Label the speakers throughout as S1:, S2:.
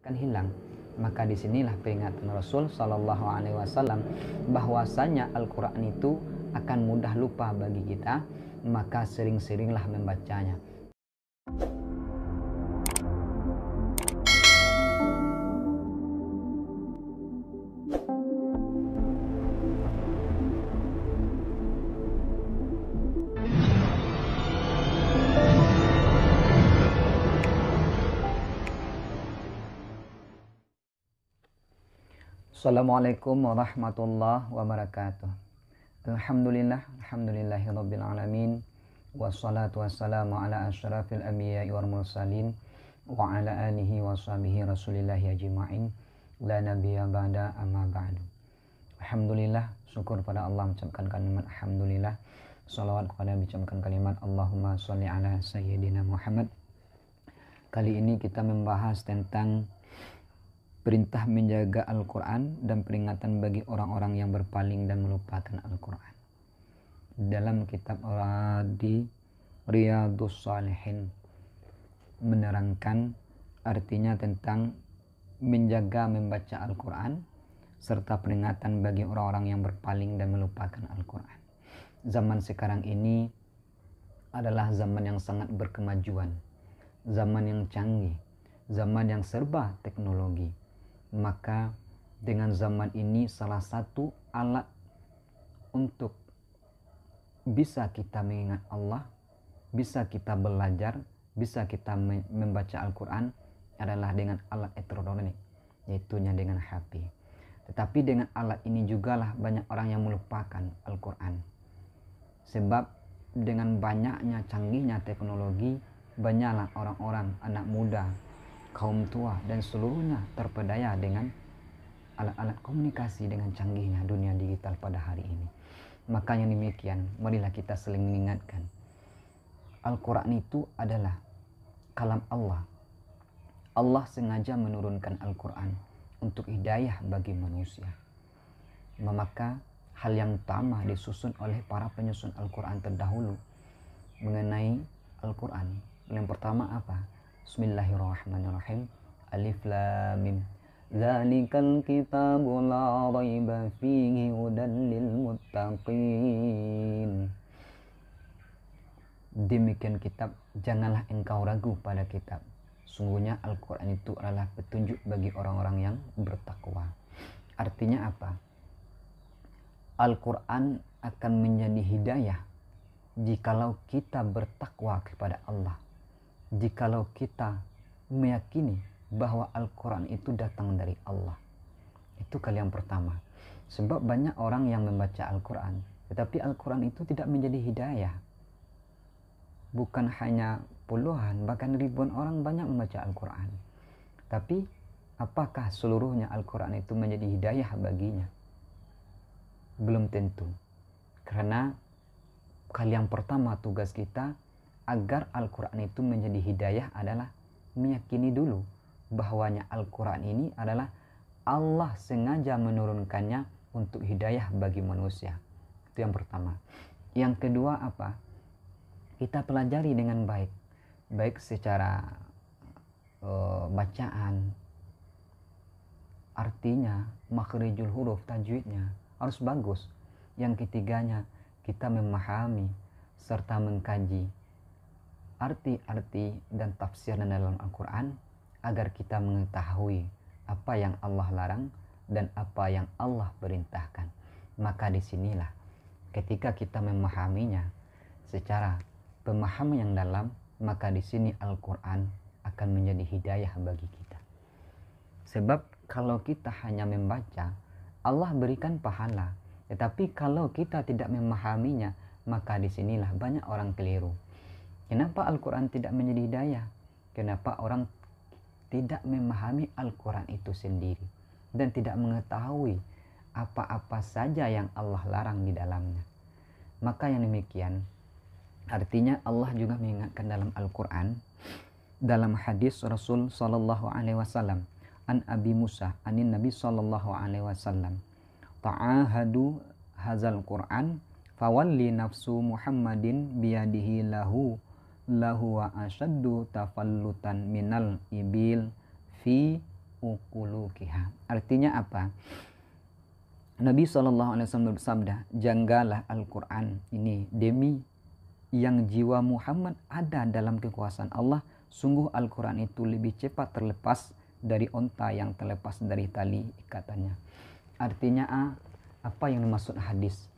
S1: akan hilang. Maka disinilah peringatan Rasul Shallallahu Alaihi Wasallam bahwasanya Al-Quran itu akan mudah lupa bagi kita, maka sering-seringlah membacanya. Assalamualaikum warahmatullahi wabarakatuh. Alhamdulillahirabbil alamin. Wassalatu wassalamu ala asyrafil anbiya'i wal mursalin wa ala alihi wa sahbihi rasulillahi ajma'in. La nabiyya ba'da amma ba'du. Alhamdulillah, syukur pada Allah, mengucapkan kalimat alhamdulillah. Salawat kepada mengucapkan kalimat Allahumma sholli ala sayyidina Muhammad. Kali ini kita membahas tentang perintah menjaga Al-Quran dan peringatan bagi orang-orang yang berpaling dan melupakan Al-Quran. Dalam kitab di Riyadhus Shalihin menerangkan artinya tentang menjaga membaca Al-Quran serta peringatan bagi orang-orang yang berpaling dan melupakan Al-Quran. Zaman sekarang ini adalah zaman yang sangat berkemajuan, zaman yang canggih, zaman yang serba teknologi. Maka dengan zaman ini salah satu alat untuk bisa kita mengingat Allah, bisa kita belajar, bisa kita membaca Al-Quran adalah dengan alat elektronik, yaitu dengan HP. Tetapi dengan alat ini jugalah banyak orang yang melupakan Al-Quran. Sebab dengan banyaknya canggihnya teknologi, banyaklah orang-orang, anak muda, kaum tua dan seluruhnya terpedaya dengan alat-alat komunikasi dengan canggihnya dunia digital pada hari ini. Makanya demikian, marilah kita saling mengingatkan. Al-Quran itu adalah kalam Allah. Allah sengaja menurunkan Al-Quran untuk hidayah bagi manusia. Maka hal yang utama disusun oleh para penyusun Al-Quran terdahulu mengenai Al-Quran. Yang pertama apa? Bismillahirrahmanirrahim. Alif lam mim. Dzalikal kitabu la raiba fihi hudan lil muttaqin. Demikian kitab, janganlah engkau ragu pada kitab. Sungguhnya Al-Quran itu adalah petunjuk bagi orang-orang yang bertakwa. Artinya apa? Al-Quran akan menjadi hidayah jikalau kita bertakwa kepada Allah. Jikalau kita meyakini bahwa Al-Quran itu datang dari Allah. Itu kali yang pertama. Sebab banyak orang yang membaca Al-Quran, tetapi Al-Quran itu tidak menjadi hidayah. Bukan hanya puluhan, bahkan ribuan orang banyak membaca Al-Quran. Tapi apakah seluruhnya Al-Quran itu menjadi hidayah baginya? Belum tentu. Karena kali yang pertama tugas kita agar Al-Quran itu menjadi hidayah adalah meyakini dulu bahwanya Al-Quran ini adalah Allah sengaja menurunkannya untuk hidayah bagi manusia. Itu yang pertama. Yang kedua apa? Kita pelajari dengan baik. Baik secara bacaan, artinya, makhrijul huruf, tajwidnya harus bagus. Yang ketiganya, kita memahami serta mengkaji arti-arti dan tafsir dalam Al-Quran agar kita mengetahui apa yang Allah larang dan apa yang Allah perintahkan. Maka disinilah ketika kita memahaminya secara pemahaman yang dalam, maka di sini Al-Quran akan menjadi hidayah bagi kita. Sebab kalau kita hanya membaca, Allah berikan pahala. Tetapi kalau kita tidak memahaminya, maka disinilah banyak orang keliru. Kenapa Al-Quran tidak menjadi hidayah? Kenapa orang tidak memahami Al-Quran itu sendiri dan tidak mengetahui apa-apa saja yang Allah larang di dalamnya? Maka yang demikian, artinya Allah juga mengingatkan dalam Al-Quran, dalam hadis Rasul Sallallahu Alaihi Wasallam, an Abi Musa anin Nabi Sallallahu Alaihi Wasallam, ta'ahadu hazal Quran fawalli nafsu Muhammadin biyadihi lahu wa asyaddu tafallutan minal ibil fi ukulukiha. Artinya apa? Nabi SAW bersabda, jagalah Al-Quran ini demi yang jiwa Muhammad ada dalam kekuasaan Allah. Sungguh Al-Quran itu lebih cepat terlepas dari onta yang terlepas dari tali ikatannya. Artinya apa yang dimaksud hadis?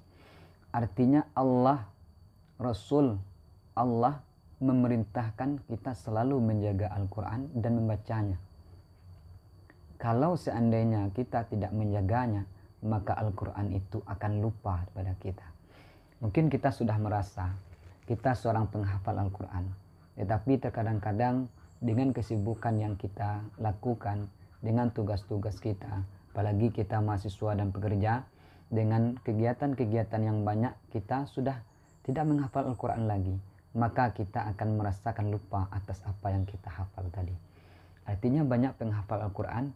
S1: Artinya Allah, Rasul, Allah memerintahkan kita selalu menjaga Al-Quran dan membacanya. Kalau seandainya kita tidak menjaganya, maka Al-Quran itu akan lupa pada kita. Mungkin kita sudah merasa kita seorang penghafal Al-Quran, tetapi terkadang-kadang dengan kesibukan yang kita lakukan, dengan tugas-tugas kita, apalagi kita mahasiswa dan pekerja, dengan kegiatan-kegiatan yang banyak, kita sudah tidak menghafal Al-Quran lagi, maka kita akan merasakan lupa atas apa yang kita hafal tadi. Artinya banyak penghafal Al-Quran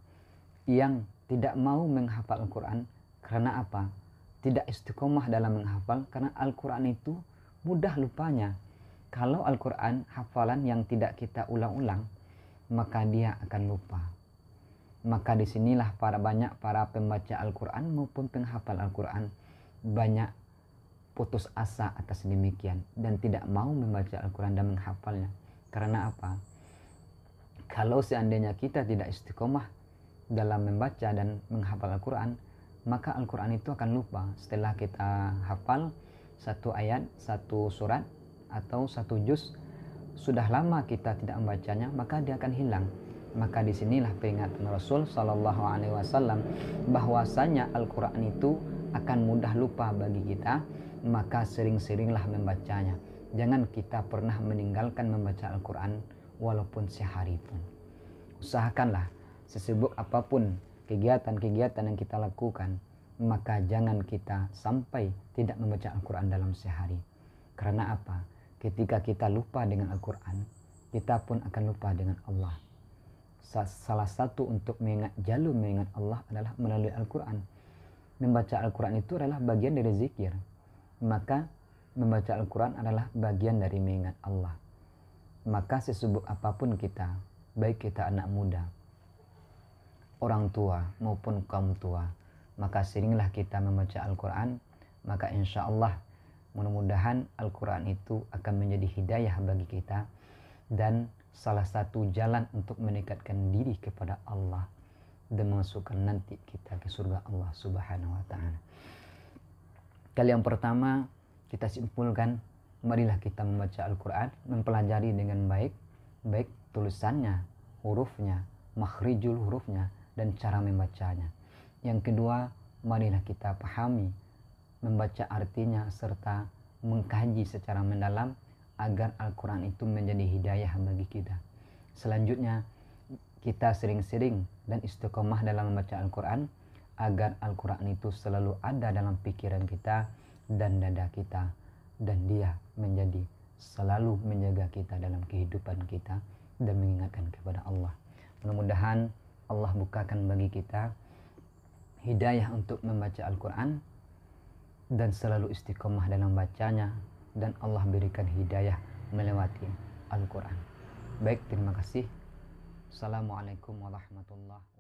S1: yang tidak mau menghafal Al-Quran karena apa? Tidak istiqomah dalam menghafal, karena Al-Quran itu mudah lupanya. Kalau Al-Quran hafalan yang tidak kita ulang-ulang, maka dia akan lupa. Maka disinilah banyak para pembaca Al-Quran maupun penghafal Al-Quran banyak putus asa atas demikian dan tidak mau membaca Al-Quran dan menghafalnya. Karena apa? Kalau seandainya kita tidak istiqomah dalam membaca dan menghafal Al-Quran, maka Al-Quran itu akan lupa. Setelah kita hafal satu ayat, satu surat atau satu juz, sudah lama kita tidak membacanya, maka dia akan hilang. Maka disinilah peringatan Rasul Sallallahu Alaihi Wasallam bahwasanya Al-Quran itu akan mudah lupa bagi kita, maka sering-seringlah membacanya. Jangan kita pernah meninggalkan membaca Al-Quran walaupun sehari pun. Usahakanlah sesibuk apapun kegiatan-kegiatan yang kita lakukan, maka jangan kita sampai tidak membaca Al-Quran dalam sehari. Karena apa? Ketika kita lupa dengan Al-Quran, kita pun akan lupa dengan Allah. Salah satu untuk jalur mengingat Allah adalah melalui Al-Quran. Membaca Al-Quran itu adalah bagian dari zikir. Maka membaca Al-Quran adalah bagian dari mengingat Allah. Maka sesibuk apapun kita, baik kita anak muda, orang tua maupun kaum tua, maka seringlah kita membaca Al-Quran. Maka insya Allah mudah-mudahan Al-Quran itu akan menjadi hidayah bagi kita dan salah satu jalan untuk mendekatkan diri kepada Allah dan memasukkan nanti kita ke surga Allah Subhanahu wa Ta'ala. Kali yang pertama kita simpulkan, marilah kita membaca Al-Quran, mempelajari dengan baik tulisannya, hurufnya, makhrijul hurufnya, dan cara membacanya. Yang kedua, marilah kita pahami, membaca artinya serta mengkaji secara mendalam agar Al-Quran itu menjadi hidayah bagi kita. Selanjutnya, kita sering-sering dan istiqomah dalam membaca Al-Quran agar Al-Quran itu selalu ada dalam pikiran kita dan dada kita, dan dia menjadi selalu menjaga kita dalam kehidupan kita dan mengingatkan kepada Allah. Mudah-mudahan Allah bukakan bagi kita hidayah untuk membaca Al-Quran dan selalu istiqomah dalam bacanya, dan Allah berikan hidayah melewati Al-Quran. Baik, terima kasih. Assalamualaikum warahmatullahi wabarakatuh.